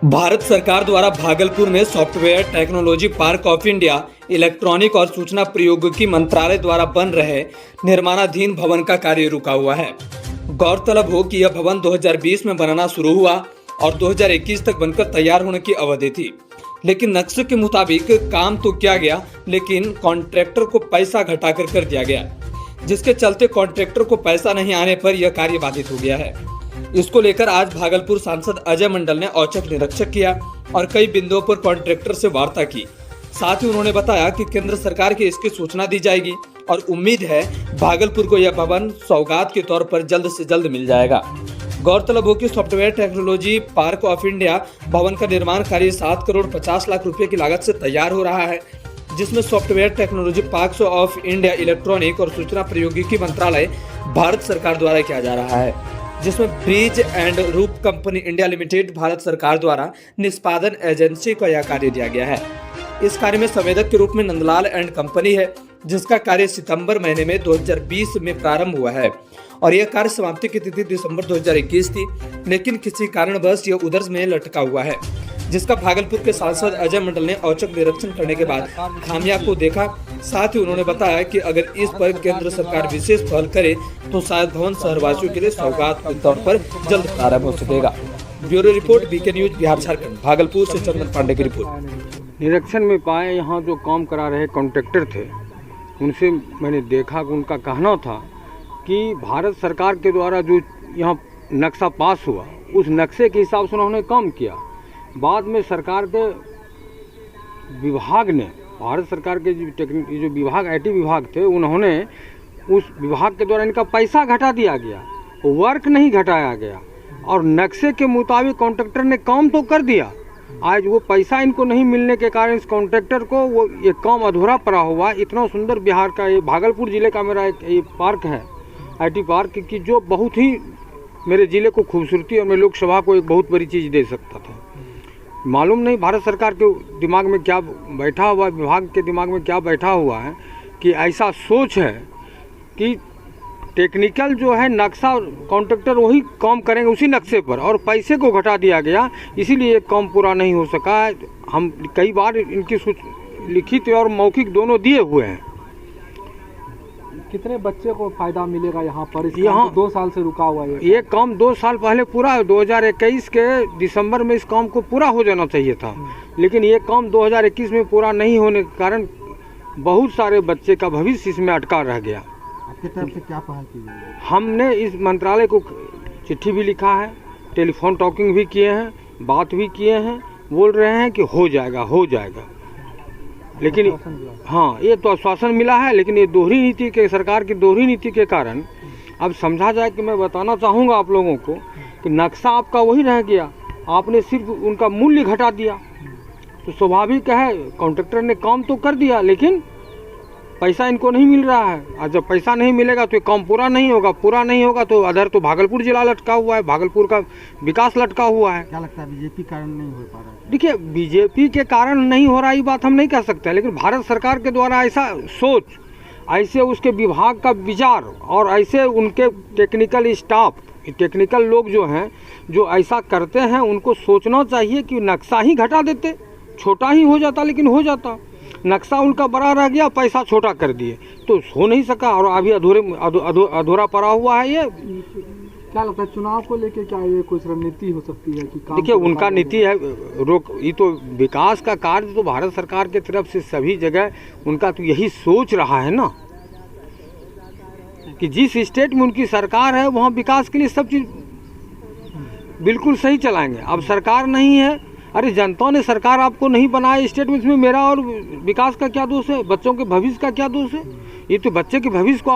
भारत सरकार द्वारा भागलपुर में software technology park of India electronic और सूचना प्रौद्योगिकी मंत्रालय द्वारा बन रहे निर्माणाधीन भवन का कार्य रुका हुआ है। गौरतलब हो कि यह भवन 2020 में बनना शुरू हुआ और 2021 तक बनकर तैयार होने की अवधि थी, लेकिन नक्शे के मुताबिक काम तो किया गया, लेकिन कॉन्ट्रैक्टर को पैसा घटाकर कर दिया गया, जिसके चलते कॉन्ट्रैक्टर को पैसा नहीं आने पर यह कार्य बाधित हो गया है। इसको लेकर आज भागलपुर सांसद अजय मंडल ने औचक निरीक्षण किया और कई बिंदुओं पर कॉन्ट्रैक्टर से वार्ता की। साथ ही उन्होंने बताया कि केंद्र सरकार की इसकी सूचना दी जाएगी और उम्मीद है भागलपुर को यह भवन सौगात के तौर पर जल्द से जल्द मिल जाएगा। गौरतलब हो कि software technology park of India भवन का निर्माण कार्य 7 करोड़ 50 लाख रुपए की लागत से तैयार हो रहा है, जिसमें software technology park of India electronic और सूचना प्रौद्योगिकी मंत्रालय भारत सरकार द्वारा किया जा रहा है, जिसमें ब्रिज एंड रूप कंपनी इंडिया लिमिटेड भारत सरकार द्वारा निष्पादन एजेंसी को यह कार्य दिया गया है। इस कार्य में संवेदक के रूप में नंदलाल एंड कंपनी है, जिसका कार्य सितंबर महीने में 2020 में प्रारंभ हुआ है और यह कार्य समाप्ति की तिथि दिसंबर 2021 थी, लेकिन किसी कारणवश यह उधर में लटका हुआ है, जिसका भागलपुर के सांसद अजय मंडल ने औचक निरीक्षण करने के बाद खामियां को देखा। साथ ही उन्होंने बताया कि अगर इस पर केंद्र सरकार विशेष पहल करे तो शायद भवन शहरवासियों के लिए सौगात के तौर पर जल्द प्रारंभ हो सकेगा। Bureau report, BK news, Bihar Jharkhand. Bhagalpur से चंदन पांडे की रिपोर्ट। निरीक्षण में पाए यहाँ जो काम करा रहे कॉन्ट्रैक्टर थे, उनसे मैंने देखा कि उनका कहना था कि भारत सरकार के द्वारा जो यहाँ नक्शा पास हुआ, उस नक्शे के हिसाब से उन्होंने काम किया। बाद में सरकार के विभाग ने, भारत सरकार के जो विभाग आईटी विभाग थे, उन्होंने उस विभाग के द्वारा इनका पैसा घटा दिया गया, वर्क नहीं घटाया गया और नक्शे के मुताबिक कॉन्ट्रैक्टर ने काम तो कर दिया। आज वो पैसा इनको नहीं मिलने के कारण इस कॉन्ट्रैक्टर को वो ये काम अधूरा पड़ा हुआ। इतना सुंदर बिहार का ये भागलपुर ज़िले का मेरा एक ये पार्क है, आईटी पार्क, की जो बहुत ही मेरे ज़िले को खूबसूरती और मैं लोकसभा को एक बहुत बड़ी चीज़ दे सकता था। मालूम नहीं भारत सरकार के दिमाग में क्या बैठा हुआ, विभाग के दिमाग में क्या बैठा हुआ है कि ऐसा सोच है कि टेक्निकल जो है नक्शा कॉन्ट्रैक्टर वही काम करेंगे उसी नक्शे पर, और पैसे को घटा दिया गया, इसीलिए ये काम पूरा नहीं हो सका। हम कई बार इनकी लिखित और मौखिक दोनों दिए हुए हैं। कितने बच्चे को फायदा मिलेगा यहाँ पर? यहाँ 2 साल से रुका हुआ है ये काम 2 साल पहले पूरा 2021 के दिसंबर में इस काम को पूरा हो जाना चाहिए था, लेकिन ये काम 2021 में पूरा नहीं होने के कारण बहुत सारे बच्चे का भविष्य इसमें अटका रह गया। आपकी तरफ से क्या पहल की गई? हमने इस मंत्रालय को चिट्ठी भी लिखा है, टेलीफोन टॉकिंग भी किए हैं, बात भी किए हैं, बोल रहे हैं कि हो जाएगा हो जाएगा, लेकिन हाँ ये तो आश्वासन मिला है, लेकिन ये दोहरी नीति के, सरकार की दोहरी नीति के कारण अब समझा जाए कि मैं बताना चाहूँगा आप लोगों को कि नक्शा आपका वही रह गया, आपने सिर्फ उनका मूल्य घटा दिया। तो स्वाभाविक है, कॉन्ट्रैक्टर ने काम तो कर दिया लेकिन पैसा इनको नहीं मिल रहा है, और जब पैसा नहीं मिलेगा तो ये काम पूरा नहीं होगा तो अधर तो भागलपुर जिला लटका हुआ है, भागलपुर का विकास लटका हुआ है। क्या लगता है बीजेपी कारण नहीं हो पा रहा है? देखिए, बीजेपी के कारण नहीं हो रहा ये बात हम नहीं कह सकते, लेकिन भारत सरकार के द्वारा ऐसा सोच, ऐसे उसके विभाग का विचार और ऐसे उनके टेक्निकल स्टाफ, टेक्निकल लोग जो हैं जो ऐसा करते हैं, उनको सोचना चाहिए कि नक्शा ही घटा देते, छोटा ही हो जाता, लेकिन हो जाता। नक्शा उनका बड़ा रह गया, पैसा छोटा कर दिए, तो हो नहीं सका और अभी अधूरा पड़ा हुआ है। ये क्या लगता है चुनाव को लेके क्या ये कुछ रणनीति हो सकती है कि देखिए, उनका नीति है ये तो विकास का कार्य तो भारत सरकार की तरफ से सभी जगह उनका तो यही सोच रहा है ना कि जिस स्टेट में उनकी सरकार है वहाँ विकास के लिए सब चीज़ बिल्कुल सही चलाएंगे। अब सरकार नहीं है, अरे जनता ने सरकार आपको नहीं बनाया स्टेट में, इसमें मेरा और विकास का क्या दोष है? बच्चों के भविष्य का क्या दोष है? ये तो बच्चे के भविष्य को